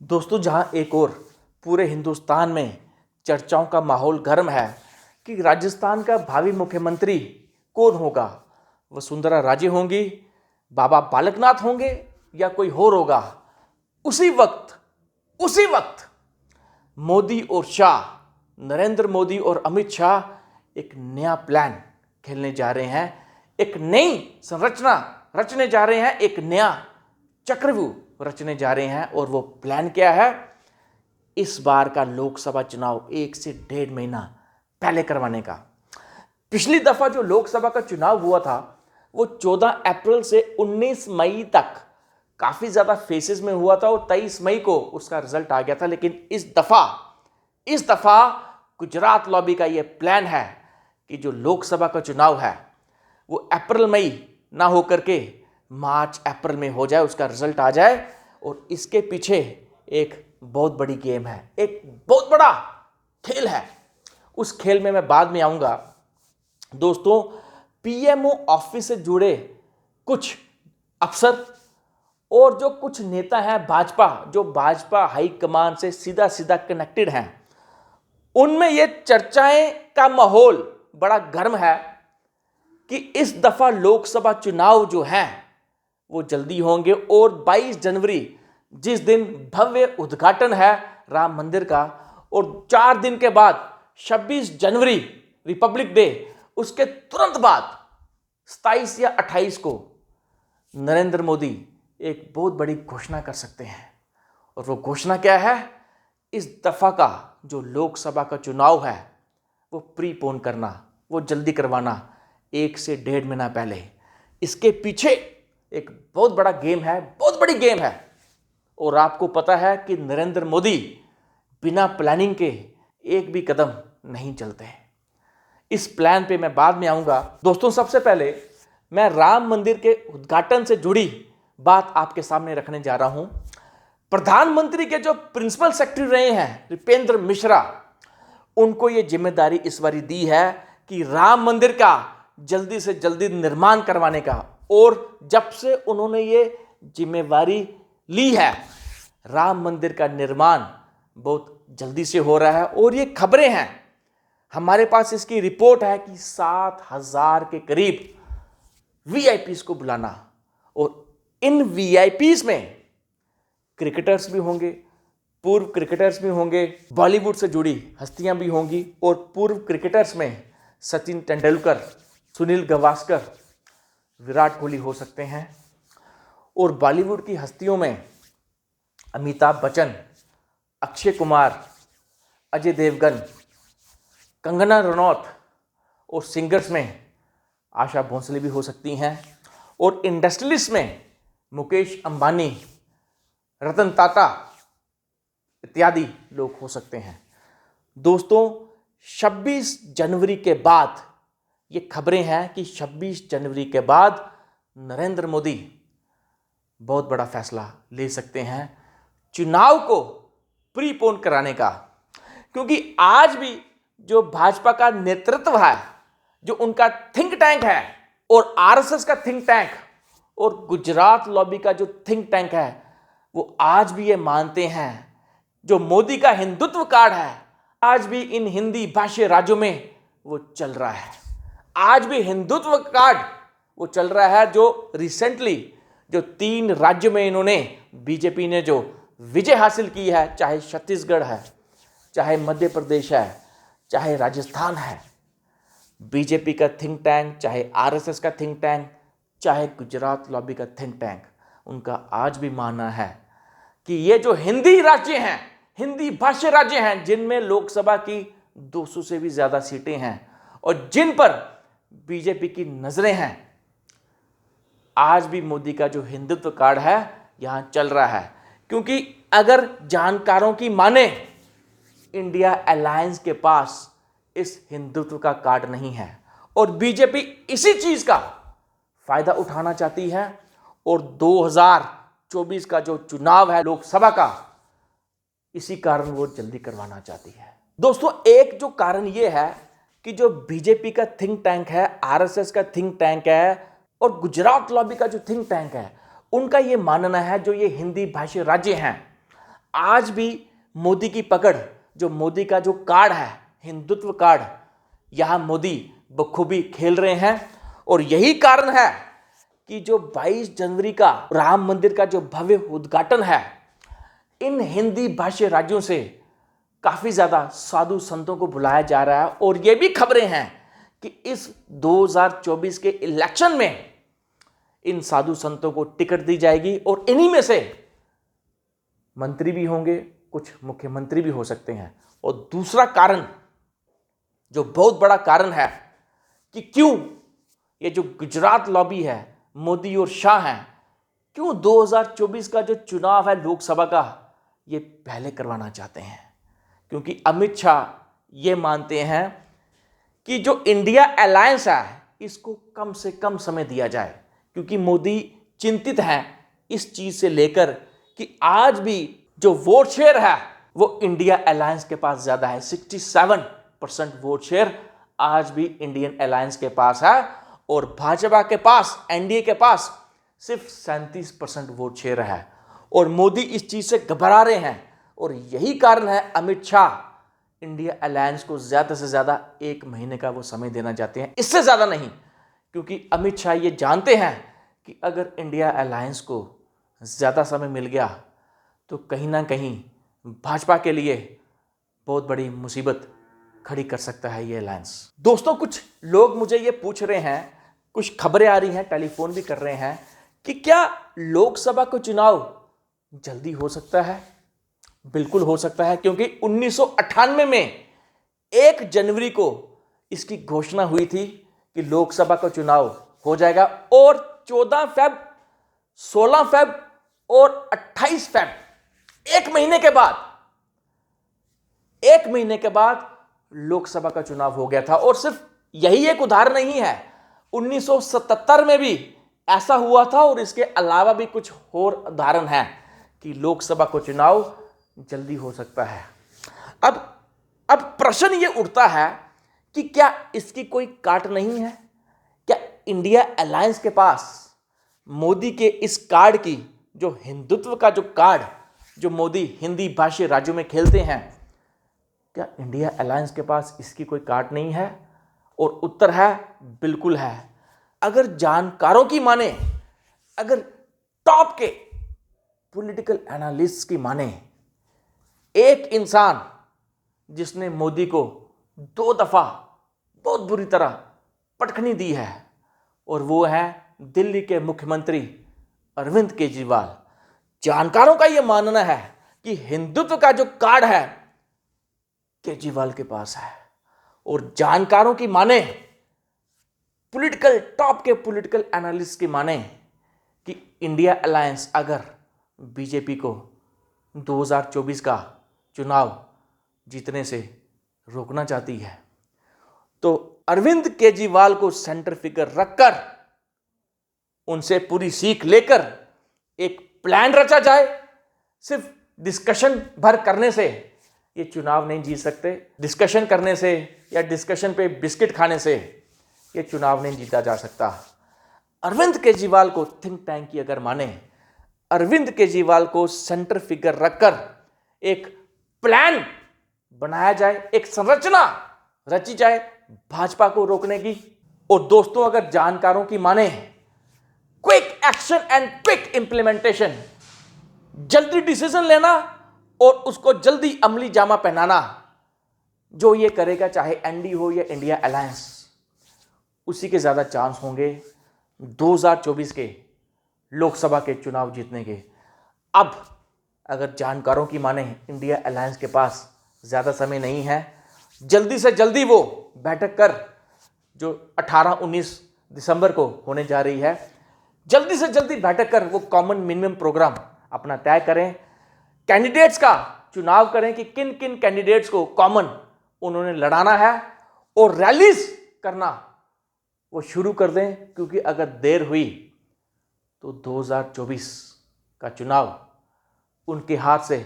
दोस्तों, जहां एक और पूरे हिंदुस्तान में चर्चाओं का माहौल गर्म है कि राजस्थान का भावी मुख्यमंत्री कौन होगा, वसुंधरा राजे होंगी, बाबा बालकनाथ होंगे या कोई और होगा। उसी वक्त मोदी और शाह, नरेंद्र मोदी और अमित शाह एक नया प्लान खेलने जा रहे हैं, एक नई संरचना रचने जा रहे हैं, एक नया चक्रव्यूह रचने जा रहे हैं। और वो प्लान क्या है? इस बार का लोकसभा चुनाव 1 से 1.5 महीना पहले करवाने का। पिछली दफा जो लोकसभा का चुनाव हुआ था वो 14 अप्रैल से 19 मई तक काफी ज्यादा फेसेस में हुआ था और 23 मई को उसका रिजल्ट आ गया था। लेकिन इस दफा गुजरात लॉबी का यह प्लान है कि जो लोकसभा का चुनाव है वो अप्रैल मई ना होकर के मार्च अप्रैल में हो जाए, उसका रिजल्ट आ जाए। और इसके पीछे एक बहुत बड़ी गेम है, एक बहुत बड़ा खेल है। उस खेल में मैं बाद में आऊंगा। दोस्तों, पीएमओ ऑफिस से जुड़े कुछ अफसर और जो कुछ नेता हैं जो भाजपा हाईकमान से सीधा सीधा कनेक्टेड हैं, उनमें यह चर्चाएं का माहौल बड़ा गर्म है कि इस दफा लोकसभा चुनाव जो हैं वो जल्दी होंगे। और 22 जनवरी जिस दिन भव्य उद्घाटन है राम मंदिर का, और 4 दिन के बाद 26 जनवरी रिपब्लिक डे, उसके तुरंत बाद 27 या 28 को नरेंद्र मोदी एक बहुत बड़ी घोषणा कर सकते हैं। और वो घोषणा क्या है? इस दफा का जो लोकसभा का चुनाव है वो प्रीपोन करना, वो जल्दी करवाना 1 से 1.5 महीना पहले। इसके पीछे एक बहुत बड़ा गेम है, बहुत बड़ी गेम है। और आपको पता है कि नरेंद्र मोदी बिना प्लानिंग के एक भी कदम नहीं चलते। इस प्लान पे मैं बाद में आऊंगा। दोस्तों, सबसे पहले मैं राम मंदिर के उद्घाटन से जुड़ी बात आपके सामने रखने जा रहा हूं। प्रधानमंत्री के जो प्रिंसिपल सेक्रेटरी रहे हैं नृपेंद्र मिश्रा, उनको यह जिम्मेदारी इस बारी दी है कि राम मंदिर का जल्दी से जल्दी निर्माण करवाने का। और जब से उन्होंने ये जिम्मेवारी ली है, राम मंदिर का निर्माण बहुत जल्दी से हो रहा है। और ये खबरें हैं, हमारे पास इसकी रिपोर्ट है कि 7,000 के करीब वीआईपीज को बुलाना। और इन वीआईपीज में क्रिकेटर्स भी होंगे, पूर्व क्रिकेटर्स भी होंगे, बॉलीवुड से जुड़ी हस्तियां भी होंगी। और पूर्व क्रिकेटर्स में सचिन तेंदुलकर, सुनील गावस्कर, विराट कोहली हो सकते हैं। और बॉलीवुड की हस्तियों में अमिताभ बच्चन, अक्षय कुमार, अजय देवगन, कंगना रनौत, और सिंगर्स में आशा भोसले भी हो सकती हैं। और इंडस्ट्रियलिस्ट में मुकेश अंबानी, रतन टाटा इत्यादि लोग हो सकते हैं। दोस्तों, 26 जनवरी के बाद ये खबरें हैं कि 26 जनवरी के बाद नरेंद्र मोदी बहुत बड़ा फैसला ले सकते हैं चुनाव को प्रीपोन कराने का। क्योंकि आज भी जो भाजपा का नेतृत्व है, जो उनका थिंक टैंक है, और आरएसएस का थिंक टैंक और गुजरात लॉबी का जो थिंक टैंक है, वो आज भी ये मानते हैं जो मोदी का हिंदुत्व कार्ड है, आज भी इन हिंदी भाषी राज्यों में वो चल रहा है। आज भी हिंदुत्व कार्ड वो चल रहा है जो रिसेंटली जो 3 राज्यों में इन्होंने, बीजेपी ने जो विजय हासिल की है, चाहे छत्तीसगढ़ है, चाहे मध्य प्रदेश है, चाहे राजस्थान है, बीजेपी का थिंक टैंक, चाहे आरएसएस का थिंक टैंक, चाहे गुजरात लॉबी का थिंक टैंक, उनका आज भी मानना है कि ये जो हिंदी राज्य हैं, हिंदी भाषी राज्य हैं, जिनमें लोकसभा की 200 से भी ज्यादा सीटें हैं और जिन पर बीजेपी की नजरें हैं, आज भी मोदी का जो हिंदुत्व कार्ड है यहां चल रहा है। क्योंकि अगर जानकारों की माने, इंडिया अलायंस के पास इस हिंदुत्व का कार्ड नहीं है और बीजेपी इसी चीज का फायदा उठाना चाहती है। और 2024 का जो चुनाव है लोकसभा का, इसी कारण वो जल्दी करवाना चाहती है। दोस्तों, एक जो कारण ये है कि जो बीजेपी का थिंक टैंक है, आरएसएस का थिंक टैंक है और गुजरात लॉबी का जो थिंक टैंक है, उनका ये मानना है जो ये हिंदी भाषी राज्य हैं, आज भी मोदी की पकड़, जो मोदी का जो कार्ड है, हिंदुत्व कार्ड, यहां मोदी बखूबी खेल रहे हैं। और यही कारण है कि जो 22 जनवरी का राम मंदिर का जो भव्य उद्घाटन है, इन हिंदी भाषी राज्यों से काफी ज्यादा साधु संतों को बुलाया जा रहा है। और ये भी खबरें हैं कि इस 2024 के इलेक्शन में इन साधु संतों को टिकट दी जाएगी और इन्हीं में से मंत्री भी होंगे, कुछ मुख्यमंत्री भी हो सकते हैं। और दूसरा कारण, जो बहुत बड़ा कारण है कि क्यों ये जो गुजरात लॉबी है, मोदी और शाह हैं, क्यों 2024 का जो चुनाव है लोकसभा का, ये पहले करवाना चाहते हैं। क्योंकि अमित शाह ये मानते हैं कि जो इंडिया अलायंस है, इसको कम से कम समय दिया जाए। क्योंकि मोदी चिंतित हैं इस चीज से लेकर कि आज भी जो वोट शेयर है वो इंडिया अलायंस के पास ज्यादा है। 67% वोट शेयर आज भी इंडियन अलायंस के पास है और भाजपा के पास, एनडीए के पास सिर्फ 37% वोट शेयर है। और मोदी इस चीज से घबरा रहे हैं और यही कारण है अमित शाह इंडिया अलायंस को ज्यादा से ज्यादा 1 महीने का वो समय देना चाहते हैं, इससे ज्यादा नहीं। क्योंकि अमित शाह ये जानते हैं कि अगर इंडिया अलायंस को ज्यादा समय मिल गया तो कहीं ना कहीं भाजपा के लिए बहुत बड़ी मुसीबत खड़ी कर सकता है ये अलायंस। दोस्तों, कुछ लोग मुझे ये पूछ रहे हैं, कुछ खबरें आ रही हैं, टेलीफोन भी कर रहे हैं कि क्या लोकसभा का चुनाव जल्दी हो सकता है। बिल्कुल हो सकता है, क्योंकि 1998 में 1 जनवरी को इसकी घोषणा हुई थी कि लोकसभा का चुनाव हो जाएगा। और 14 फेब, 16 फेब और 28 फेब, 1 महीने के बाद लोकसभा का चुनाव हो गया था। और सिर्फ यही एक उदाहरण नहीं है, 1977 में भी ऐसा हुआ था और इसके अलावा भी कुछ और उदाहरण हैं कि लोकसभा का चुनाव जल्दी हो सकता है। अब प्रश्न ये उठता है कि क्या इसकी कोई काट नहीं है? क्या इंडिया अलायंस के पास मोदी के इस कार्ड की, जो हिंदुत्व का जो कार्ड जो मोदी हिंदी भाषी राज्यों में खेलते हैं, क्या इंडिया अलायंस के पास इसकी कोई काट नहीं है? और उत्तर है बिल्कुल है। अगर जानकारों की माने, अगर टॉप के पॉलिटिकल एनालिस्ट की माने, एक इंसान जिसने मोदी को 2 दफा बहुत बुरी तरह पटखनी दी है और वो है दिल्ली के मुख्यमंत्री अरविंद केजरीवाल। जानकारों का यह मानना है कि हिंदुत्व का जो कार्ड है केजरीवाल के पास है। और जानकारों की माने, टॉप के पॉलिटिकल एनालिस्ट की माने कि इंडिया अलायंस अगर बीजेपी को 2024 का चुनाव जीतने से रोकना चाहती है तो अरविंद केजरीवाल को सेंटर फिगर रखकर, उनसे पूरी सीख लेकर एक प्लान रचा जाए। सिर्फ डिस्कशन भर करने से ये चुनाव नहीं जीत सकते। डिस्कशन करने से या डिस्कशन पे बिस्किट खाने से ये चुनाव नहीं जीता जा सकता। अरविंद केजरीवाल को थिंक टैंक की अगर माने, अरविंद केजरीवाल को सेंटर फिगर रखकर एक प्लान बनाया जाए, एक संरचना रची जाए भाजपा को रोकने की। और दोस्तों, अगर जानकारों की माने, quick action and quick implementation, जल्दी डिसीजन लेना और उसको जल्दी अमली जामा पहनाना, जो ये करेगा, चाहे एनडी हो या इंडिया अलायंस, उसी के ज्यादा चांस होंगे 2024 के लोकसभा के चुनाव जीतने के। अब अगर जानकारों की माने, इंडिया अलायंस के पास ज्यादा समय नहीं है, जल्दी से जल्दी वो बैठक कर, जो 18-19 दिसंबर को होने जा रही है, जल्दी से जल्दी बैठक कर वो कॉमन मिनिमम प्रोग्राम अपना तय करें, कैंडिडेट्स का चुनाव करें कि किन किन कैंडिडेट्स को कॉमन उन्होंने लड़ाना है, और रैलीज करना वो शुरू कर दें। क्योंकि अगर देर हुई तो 2024 का चुनाव उनके हाथ से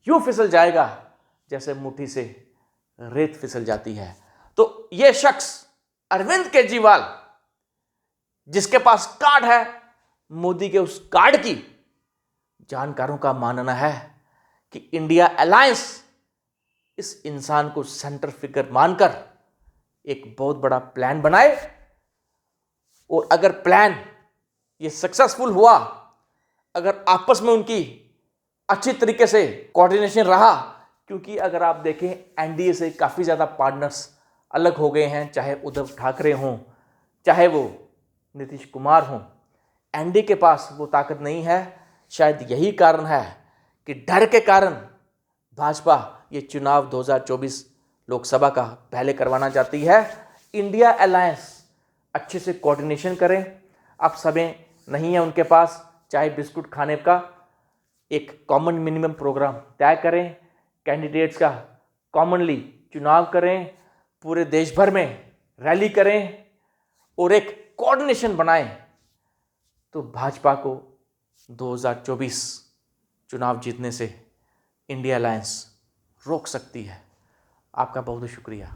यूं फिसल जाएगा जैसे मुट्ठी से रेत फिसल जाती है। तो यह शख्स अरविंद केजरीवाल, जिसके पास कार्ड है, मोदी के उस कार्ड की जानकारों का मानना है कि इंडिया अलायंस इस इंसान को सेंटर फिगर मानकर एक बहुत बड़ा प्लान बनाए, और अगर प्लान ये सक्सेसफुल हुआ, अगर आपस में उनकी अच्छी तरीके से कोऑर्डिनेशन रहा, क्योंकि अगर आप देखें एनडीए से काफ़ी ज़्यादा पार्टनर्स अलग हो गए हैं, चाहे उद्धव ठाकरे हों, चाहे वो नीतीश कुमार हों, एनडीए के पास वो ताकत नहीं है। शायद यही कारण है कि डर के कारण भाजपा ये चुनाव 2024 लोकसभा का पहले करवाना चाहती है। इंडिया अलायंस अच्छे से कोऑर्डिनेशन करें। अब समय नहीं है उनके पास चाय बिस्कुट खाने का, एक कॉमन मिनिमम प्रोग्राम तय करें, कैंडिडेट्स का कॉमनली चुनाव करें, पूरे देश भर में रैली करें और एक कोऑर्डिनेशन बनाएं, तो भाजपा को 2024 चुनाव जीतने से इंडिया अलायंस रोक सकती है। आपका बहुत बहुत शुक्रिया।